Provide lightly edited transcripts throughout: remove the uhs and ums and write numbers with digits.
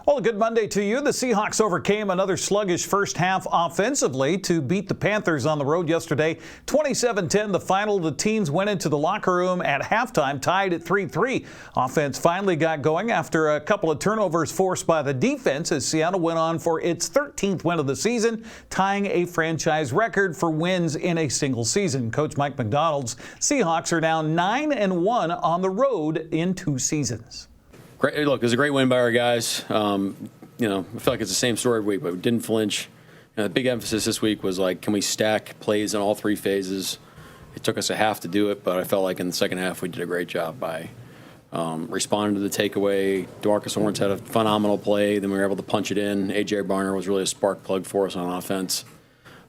Well, a good Monday to you. The Seahawks overcame another sluggish first half offensively to beat the Panthers on the road yesterday. 27-10 the final. The teams went into the locker room at halftime tied at 3-3. Offense finally got going after a couple of turnovers forced by the defense as Seattle went on for its 13th win of the season, tying a franchise record for wins in a single season. Coach Mike Macdonald's Seahawks are now 9-1 on the road in 2 seasons. Great. Look, it was a great win by our guys. I feel like it's the same story every week, but we didn't flinch. The big emphasis this week was can we stack plays in all 3 phases? It took us a half to do it, but I felt like in the second half we did a great job by responding to the takeaway. DeMarcus Lawrence had a phenomenal play. Then we were able to punch it in. A.J. Barner was really a spark plug for us on offense.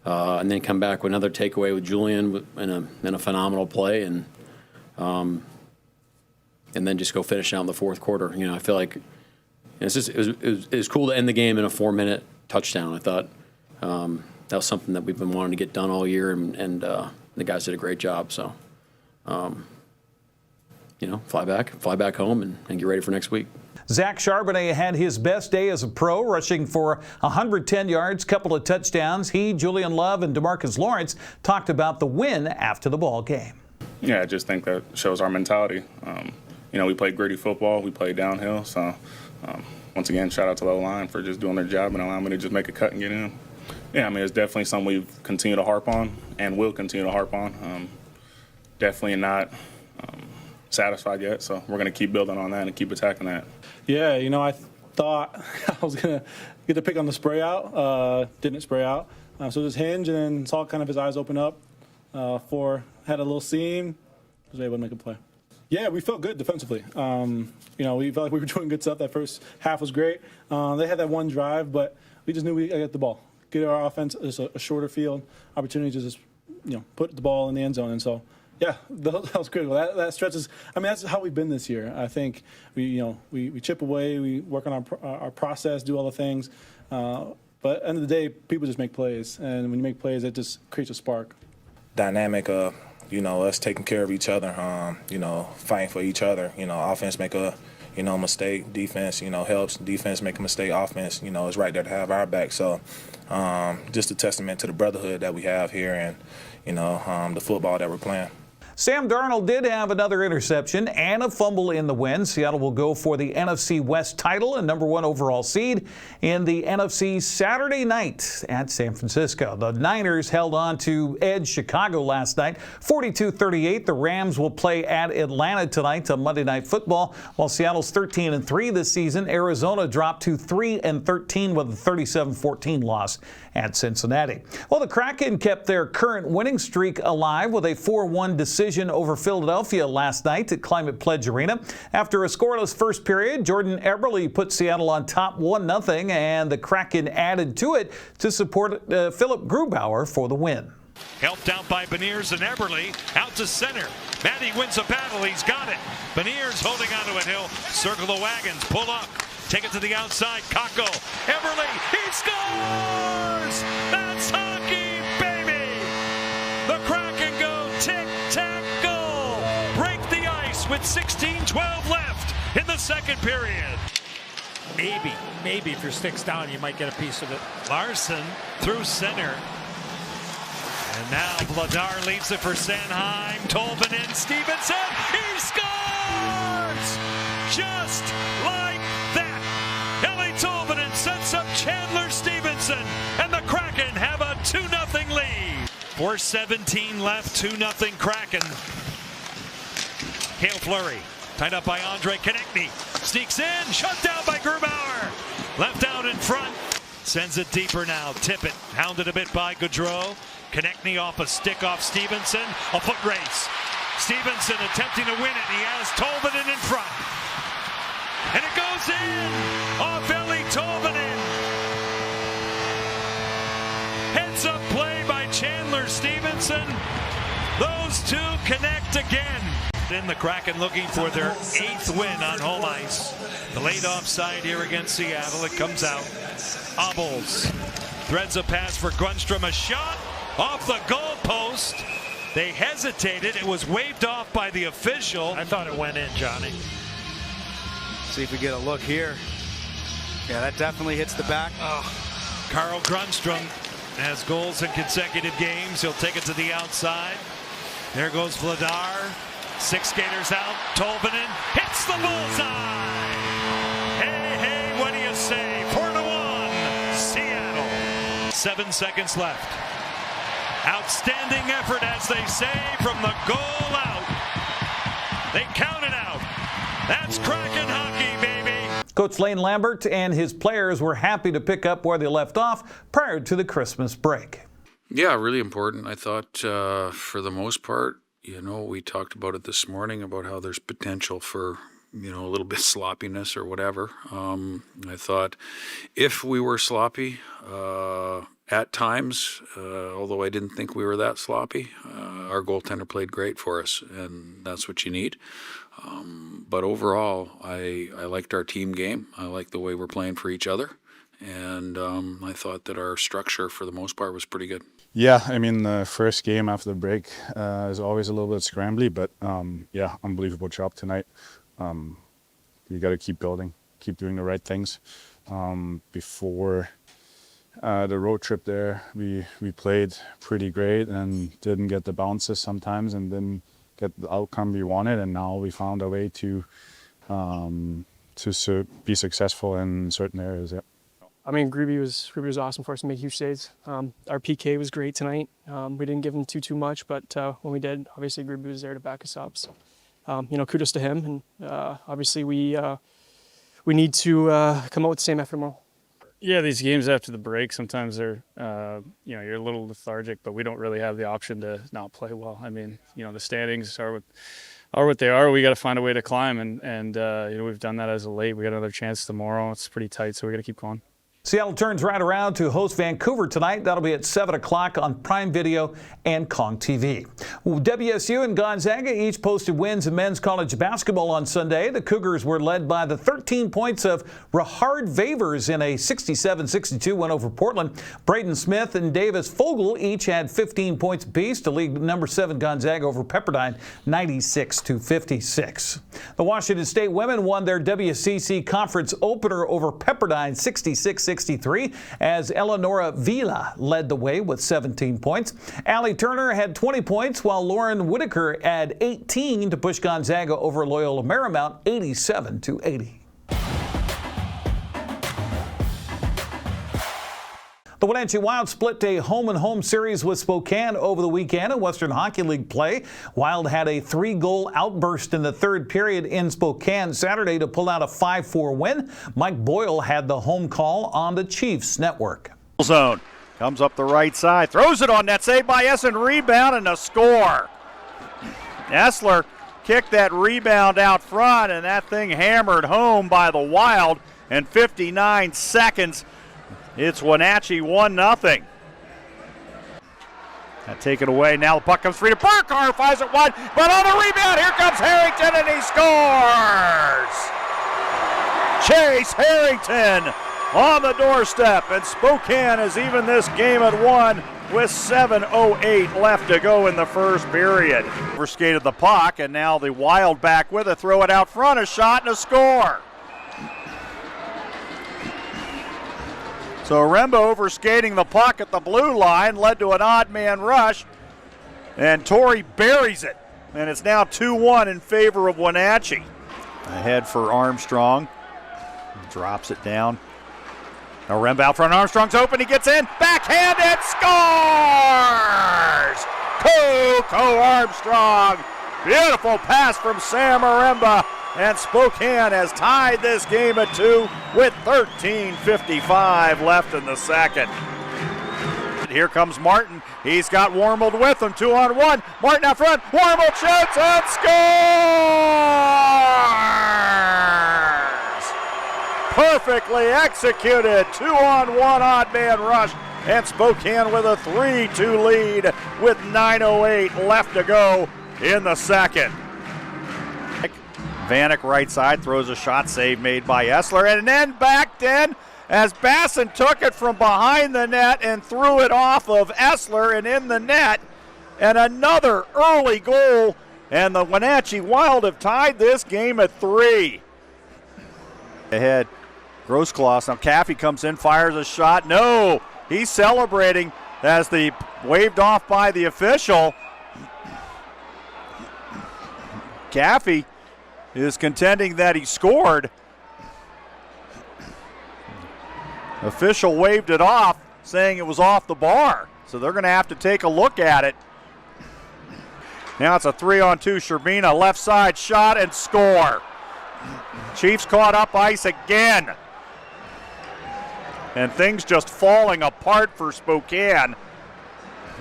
And then come back with another takeaway with Julian in a phenomenal play. And then just go finish out in the fourth quarter. I feel like it was cool to end the game in a 4-minute touchdown. I thought that was something that we've been wanting to get done all year, and the guys did a great job. So, fly back home and get ready for next week. Zach Charbonnet had his best day as a pro, rushing for 110 yards, couple of touchdowns. He, Julian Love, and DeMarcus Lawrence talked about the win after the ball game. Yeah, I just think that shows our mentality. We played gritty football. We played downhill. So, once again, shout out to the line for just doing their job and allowing me to just make a cut and get in. Yeah, it's definitely something we've continued to harp on and will continue to harp on. Definitely not satisfied yet, so we're going to keep building on that and keep attacking that. Yeah, I thought I was going to get the pick on the spray out. Didn't spray out. So just hinge and then saw kind of his eyes open up. Had a little seam. Was able to make a play. Yeah, we felt good defensively. We felt like we were doing good stuff. That first half was great. They had that one drive, but we just knew we got to get the ball. Get our offense just a shorter field, opportunity to just, put the ball in the end zone. And so, yeah, that was critical. That stretches. That's how we've been this year. I think we chip away, we work on our process, do all the things. But at the end of the day, people just make plays. And when you make plays, it just creates a spark. Dynamic of, us taking care of each other, fighting for each other. Offense make a, mistake. Defense, helps. Defense make a mistake. Offense, is right there to have our back. So just a testament to the brotherhood that we have here and, the football that we're playing. Sam Darnold did have another interception and a fumble in the win. Seattle will go for the NFC West title and #1 overall seed in the NFC Saturday night at San Francisco. The Niners held on to edge Chicago last night, 42-38. The Rams will play at Atlanta tonight on Monday Night Football. While Seattle's 13-3 this season, Arizona dropped to 3-13 with a 37-14 loss at Cincinnati. Well, the Kraken kept their current winning streak alive with a 4-1 decision over Philadelphia last night at Climate Pledge Arena. After a scoreless first period, Jordan Eberle put Seattle on top 1-0, and the Kraken added to it to support Philip Grubauer for the win. Helped out by Beniers and Eberle, out to center. Matty wins a battle, he's got it. Beniers holding onto it, he'll circle the wagons, pull up, take it to the outside, Kakko, Eberle, he scores! That's hockey, baby! The Kraken go tic-tac-goal! Break the ice with 16-12 left in the second period. Maybe if your stick's down, you might get a piece of it. Larson through center. And now Vladar leaves it for Sanheim. Tolvin in, Stevenson. He scores! Just like that. Ellie Tolvin sets up Chandler Stevenson. And the Kraken have a 2-0 lead. 4:17 left, 2-0 Kraken. Hale Fleury, tied up by Andre Konechny. Sneaks in, shut down by Grubauer. Left out in front. Sends it deeper now. Tippett, hounded a bit by Gaudreau. Konechny off a stick off Stevenson. A foot race. Stevenson attempting to win it. He has Tolvanen in front. And it goes in off Ellie Tolvanen. Heads up play by Chandler Stevenson. Those two connect again. In the Kraken looking for their 8th win on home ice. The late offside here against Seattle. It comes out. Obels threads a pass for Granstrom. A shot off the goal post. They hesitated. It was waved off by the official. I thought it went in, Johnny. See if we get a look here. Yeah, that definitely hits the back. Carl Granstrom has goals in consecutive games. He'll take it to the outside. There goes Vladar. 6 skaters out. Tolvanen hits the bullseye. Hey, what do you say? 4-1, Seattle. 7 seconds left. Outstanding effort, as they say, from the goal out. They count it out. That's Kraken hockey, baby. Coach Lane Lambert and his players were happy to pick up where they left off prior to the Christmas break. Yeah, really important. I thought for the most part, we talked about it this morning about how there's potential for, a little bit sloppiness or whatever. I thought if we were sloppy at times, although I didn't think we were that sloppy, our goaltender played great for us, and that's what you need. But overall, I liked our team game. I liked the way we're playing for each other. And I thought that our structure, for the most part, was pretty good. Yeah, I mean, the first game after the break is always a little bit scrambly, but yeah, unbelievable job tonight. You got to keep building, keep doing the right things. Before the road trip there, we played pretty great and didn't get the bounces sometimes and didn't get the outcome we wanted, and now we found a way to be successful in certain areas. Yeah. I mean, Gruby was awesome for us to make huge saves. Our PK was great tonight. We didn't give him too much, but when we did, obviously Gruby was there to back us up. So, kudos to him. And obviously we need to come out with the same effort tomorrow. Yeah, these games after the break, sometimes they're, you're a little lethargic, but we don't really have the option to not play well. I mean, the standings are what they are. We got to find a way to climb, and we've done that as of late. We got another chance tomorrow. It's pretty tight, so we got to keep going. Seattle turns right around to host Vancouver tonight. That'll be at 7 o'clock on Prime Video and Kong TV. WSU and Gonzaga each posted wins in men's college basketball on Sunday. The Cougars were led by the 13 points of Rahard Favors in a 67-62 win over Portland. Braden Smith and Davis Fogel each had 15 points apiece to lead number 7 Gonzaga over Pepperdine 96-56. The Washington State women won their WCC conference opener over Pepperdine 66-63 as Eleonora Vila led the way with 17 points. Allie Turner had 20 points while Lauren Whitaker had 18 to push Gonzaga over Loyola Marymount 87-80. The Wenatchee Wild split a home-and-home series with Spokane over the weekend in Western Hockey League play. Wild had a 3-goal outburst in the third period in Spokane Saturday to pull out a 5-4 win. Mike Boyle had the home call on the Chiefs Network. Zone comes up the right side, throws it on net, saved by Essen, rebound and a score. Essler kicked that rebound out front, and that thing hammered home by the Wild in 59 seconds. It's Wenatchee 1-0. Take it away. Now the puck comes free to Burkhardt. Finds it wide, but on the rebound, here comes Harrington, and he scores! Chase Harrington on the doorstep, and Spokane has even this game at 1 with 7:08 left to go in the first period. Overskated the puck, and now the Wild back with it. Throw it out front, a shot and a score. So Rembo overskating the puck at the blue line led to an odd man rush, and Torrey buries it, and it's now 2-1 in favor of Wenatchee. Ahead for Armstrong, drops it down. Now Rembo out front, Armstrong's open, he gets in, backhanded, scores! Coco Armstrong, beautiful pass from Sam Aremba. And Spokane has tied this game at 2 with 13:55 left in the second. Here comes Martin. He's got Warmold with him, 2-on-1. Martin out front. Warmold shoots and scores! Perfectly executed. 2-on-1 odd man rush. And Spokane with a 3-2 lead with 9:08 left to go in the second. Vanek right side throws a shot, save made by Essler, and then backed in as Basson took it from behind the net and threw it off of Essler and in the net. And another early goal, and the Wenatchee Wild have tied this game at 3. Ahead Grosskloss. Now Caffey comes in, fires a shot. No! He's celebrating as the waved off by the official. Caffey is contending that he scored. Official waved it off, saying it was off the bar. So they're going to have to take a look at it. Now it's a 3-on-2. Charbonnet, left side shot and score. Chiefs caught up ice again. And things just falling apart for Spokane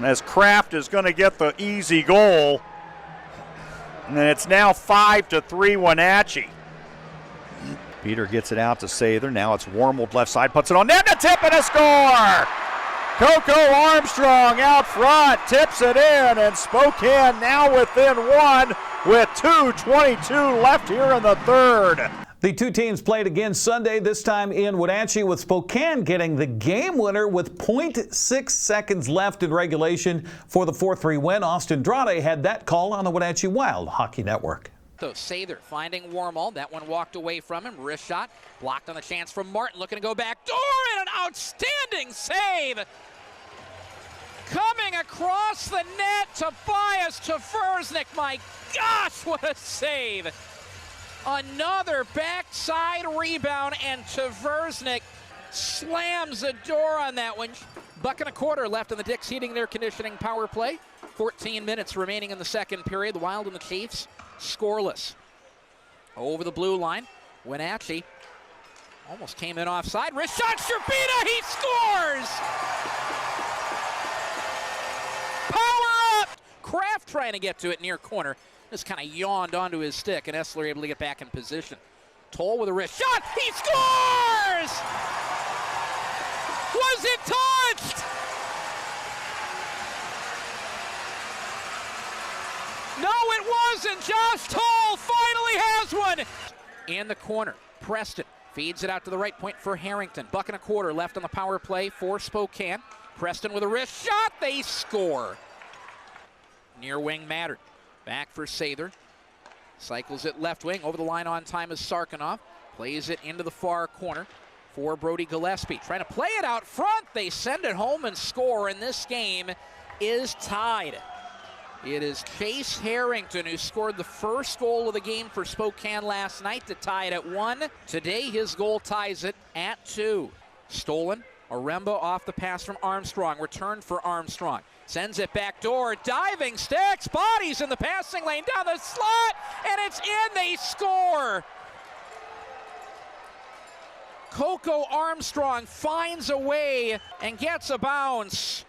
as Kraft is going to get the easy goal. And it's now 5-3 Wenatchee. Peter gets it out to Sather. Now it's Warmold left side, puts it on net, a tip and a score! Coco Armstrong out front, tips it in, and Spokane now within one with 2:22 left here in the third. The two teams played again Sunday, this time in Wenatchee, with Spokane getting the game winner with 0.6 seconds left in regulation for the 4-3 win. Austin Andrade had that call on the Wenatchee Wild Hockey Network. So Sather finding Warmold. That one walked away from him. Wrist shot. Blocked on the chance from Martin. Looking to go back door, and an outstanding save. Coming across the net, Tobias Tversnik. My gosh, what a save. Another backside rebound, and Tversnik slams the door on that one. Buck and a quarter left in the Dick's Heating and Air Conditioning power play. 14 minutes remaining in the second period. The Wild and the Chiefs scoreless. Over the blue line, Wenatchee almost came in offside. Wrist shot, Charbonnet, he scores! Power up! Kraft trying to get to it near corner. Just kind of yawned onto his stick, and Essler able to get back in position. Toll with a wrist shot, he scores! Was it touched? No, it wasn't. Josh Toll finally has one. In the corner, Preston feeds it out to the right point for Harrington. Buck and a quarter left on the power play for Spokane. Preston with a wrist shot, they score. Near wing Mattern. Back for Sather. Cycles it left wing. Over the line on time is Sarkanoff. Plays it into the far corner for Brody Gillespie. Trying to play it out front. They send it home and score, and this game is tied. It is Chase Harrington who scored the first goal of the game for Spokane last night to tie it at 1. Today his goal ties it at 2. Stolen. Aremba off the pass from Armstrong. Returned for Armstrong. Sends it back door. Diving sticks. Bodies in the passing lane down the slot. And it's in. They score. Coco Armstrong finds a way and gets a bounce.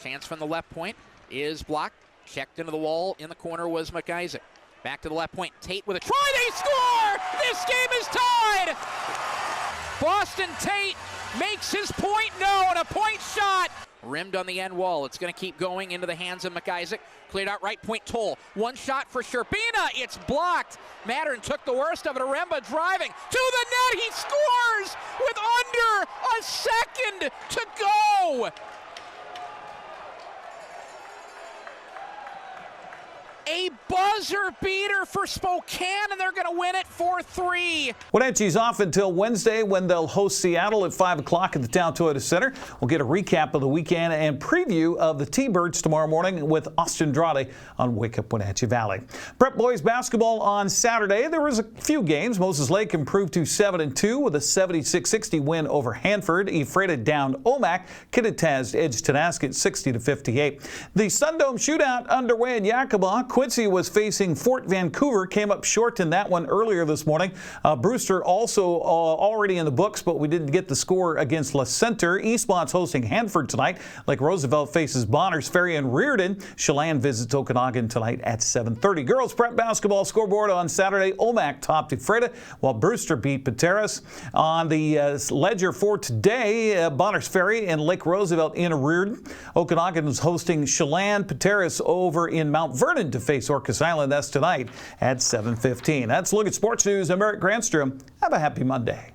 Chance from the left point is blocked. Checked into the wall. In the corner was McIsaac. Back to the left point. Tate with a try. They score! This game is tied! Boston Tate makes his point known. A point shot. Rimmed on the end wall. It's going to keep going into the hands of McIsaac. Cleared out right point Toll. One shot for Charbonnet. It's blocked. Mattern took the worst of it. Aremba driving to the net. He scores with under a second to go. A buzzer beater for Spokane, and they're going to win it 4-3. Wenatchee's off until Wednesday when they'll host Seattle at 5 o'clock at the Town Toyota Center. We'll get a recap of the weekend and preview of the T-Birds tomorrow morning with Austin Andrade on Wake Up Wenatchee Valley. Prep boys basketball on Saturday. There was a few games. Moses Lake improved to 7-2 with a 76-60 win over Hanford. Ephrata downed Omak. Kittitas edged Tonasket 60-58. The Sundome shootout underway in Yakima. Quincy was facing Fort Vancouver, came up short in that one earlier this morning. Brewster also already in the books, but we didn't get the score against La Center. Eastmont's hosting Hanford tonight. Lake Roosevelt faces Bonners Ferry and Reardon. Chelan visits Okanagan tonight at 7:30. Girls prep basketball scoreboard on Saturday. Omak topped Ephrata, while Brewster beat Pateras. On the ledger for today, Bonners Ferry and Lake Roosevelt in Reardon. Okanagan is hosting Chelan. Pateras over in Mount Vernon to face Orcas Island. That's tonight at 7:15. That's a look at sports news. I'm Eric Granstrom. Have a happy Monday.